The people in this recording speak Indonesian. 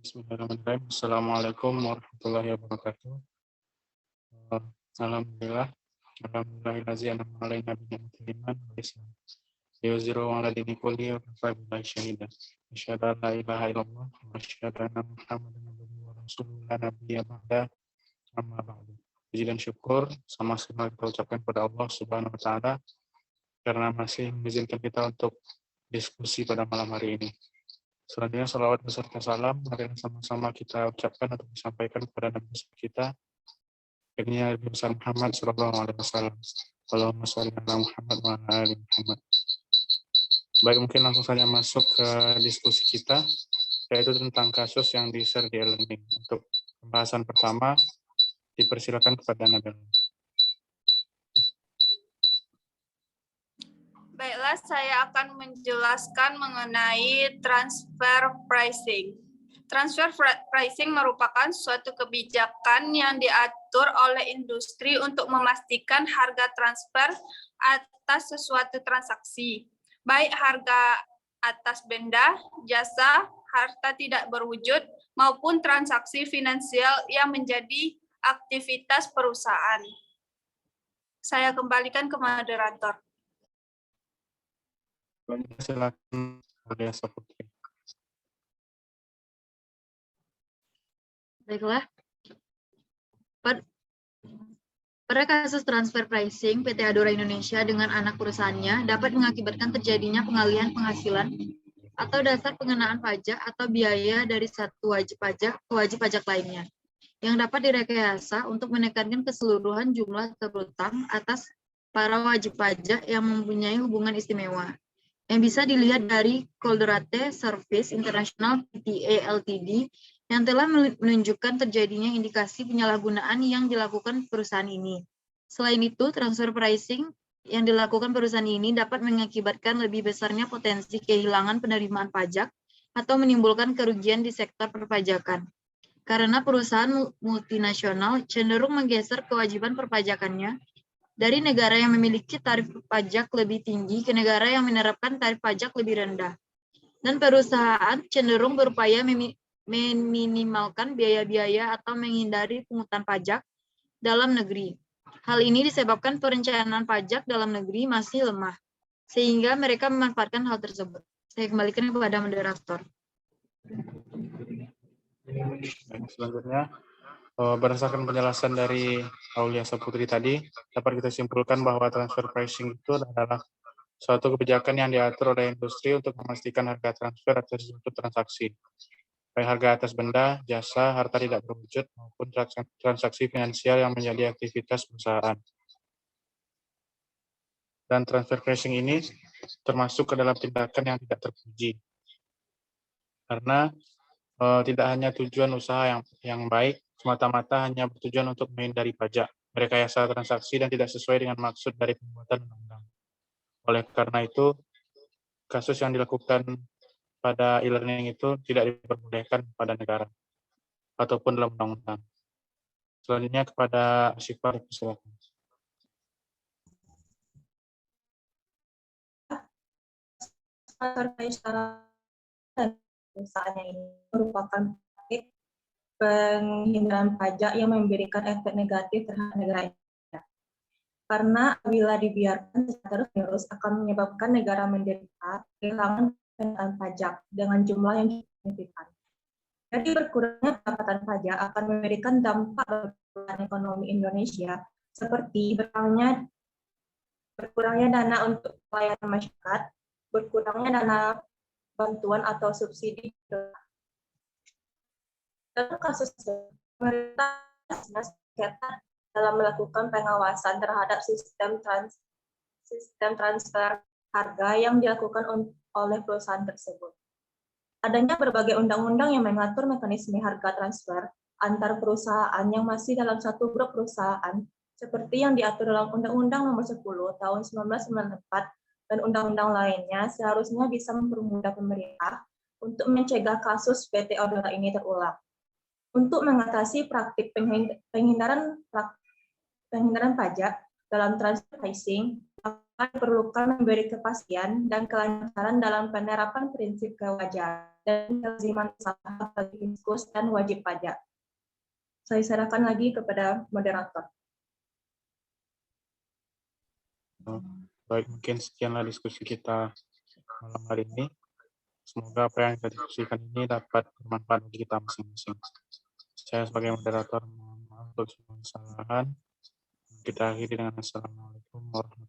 Bismillahirrahmanirrahim. Assalamualaikum warahmatullahi wabarakatuh. Alhamdulillah. Alhamdulillahillazi an'ama alaina bi ni'matil iman wal islam. Yuziru ala dini kulli wa kafa billahi shahidan. Asyhadu an la ilaha illallah wa asyhadu anna Muhammadan abduhu wa rasuluhu la nabiyya ba'da. Amma ba'du. Puji dan syukur sama sekali kita ucapkan kepada Allah Subhanahu wa taala karena masih mengizinkan kita untuk diskusi pada malam hari ini. Selanjutnya salawat beserta salam mari sama-sama kita ucapkan atau disampaikan kepada Nabi kita, yakni Nabi besar Muhammad sallallahu alaihi wasallam. Allahumma shalli ala Muhammad wa ala ali Muhammad. Baik, mungkin langsung saja masuk ke diskusi kita, yaitu tentang kasus yang di-share di e-learning. Untuk pembahasan pertama, dipersilakan kepada Nabil. Baiklah, saya akan menjelaskan mengenai transfer pricing. Transfer pricing merupakan suatu kebijakan yang diatur oleh industri untuk memastikan harga transfer atas sesuatu transaksi, baik harga atas benda, jasa, harta tidak berwujud, maupun transaksi finansial yang menjadi aktivitas perusahaan. Saya kembalikan ke moderator. Silakan Aliasa Putri. Baiklah. Pada kasus transfer pricing, PT Adora Indonesia dengan anak perusahaannya dapat mengakibatkan terjadinya pengalihan penghasilan atau dasar pengenaan pajak atau biaya dari satu wajib pajak ke wajib pajak lainnya, yang dapat direkayasa untuk menekankan keseluruhan jumlah terutang atas para wajib pajak yang mempunyai hubungan istimewa, yang bisa dilihat dari Colderate Service International Pta Ltd yang telah menunjukkan terjadinya indikasi penyalahgunaan yang dilakukan perusahaan ini. Selain itu, transfer pricing yang dilakukan perusahaan ini dapat mengakibatkan lebih besarnya potensi kehilangan penerimaan pajak atau menimbulkan kerugian di sektor perpajakan. Karena perusahaan multinasional cenderung menggeser kewajiban perpajakannya dari negara yang memiliki tarif pajak lebih tinggi ke negara yang menerapkan tarif pajak lebih rendah. Dan perusahaan cenderung berupaya meminimalkan biaya-biaya atau menghindari pungutan pajak dalam negeri. Hal ini disebabkan perencanaan pajak dalam negeri masih lemah, sehingga mereka memanfaatkan hal tersebut. Saya kembalikan kepada moderator. Selanjutnya, berdasarkan penjelasan dari Aulia Saputri tadi, dapat kita simpulkan bahwa transfer pricing itu adalah suatu kebijakan yang diatur oleh industri untuk memastikan harga transfer atas suatu transaksi, baik harga atas benda, jasa, harta tidak berwujud, maupun transaksi finansial yang menjadi aktivitas perusahaan. Dan transfer pricing ini termasuk ke dalam tindakan yang tidak terpuji, karena tidak hanya tujuan usaha yang baik, semata-mata hanya bertujuan untuk menghindari pajak, merekayasa transaksi, dan tidak sesuai dengan maksud dari pembuatan undang-undang. Oleh karena itu, kasus yang dilakukan pada e-learning itu tidak diperbolehkan pada negara ataupun dalam undang-undang. Selanjutnya kepada Asyifa, silakan. Perusahaan ini merupakan penghindaran pajak yang memberikan efek negatif terhadap negara Indonesia. Karena bila dibiarkan terus akan menyebabkan negara menderita kehilangan penerimaan pajak dengan jumlah yang signifikan. Jadi berkurangnya pendapatan pajak akan memberikan dampak bagi ekonomi Indonesia seperti berkurangnya dana untuk pelayanan masyarakat, berkurangnya dana bantuan atau subsidi. Dalam kasus pemerintah dalam melakukan pengawasan terhadap sistem transfer harga yang dilakukan oleh perusahaan tersebut. Adanya berbagai undang-undang yang mengatur mekanisme harga transfer antar perusahaan yang masih dalam satu grup perusahaan, seperti yang diatur dalam Undang-Undang Nomor 10 Tahun 1994 dan undang-undang lainnya, seharusnya bisa mempermudah pemerintah untuk mencegah kasus PT Adora ini terulang. Untuk mengatasi praktik penghindaran pajak dalam transfer pricing, diperlukan memberi kepastian dan kelancaran dalam penerapan prinsip kewajaran dan kelaziman usaha bagi fiskus dan wajib pajak. Saya serahkan lagi kepada moderator. Baik, mungkin sekianlah diskusi kita malam hari ini. Semoga apa yang kita diskusikan ini dapat bermanfaat bagi kita masing-masing. Saya sebagai moderator mohon maaf untuk semua kesalahan. Kita akhiri dengan assalamualaikum warahmatullahi wabarakatuh.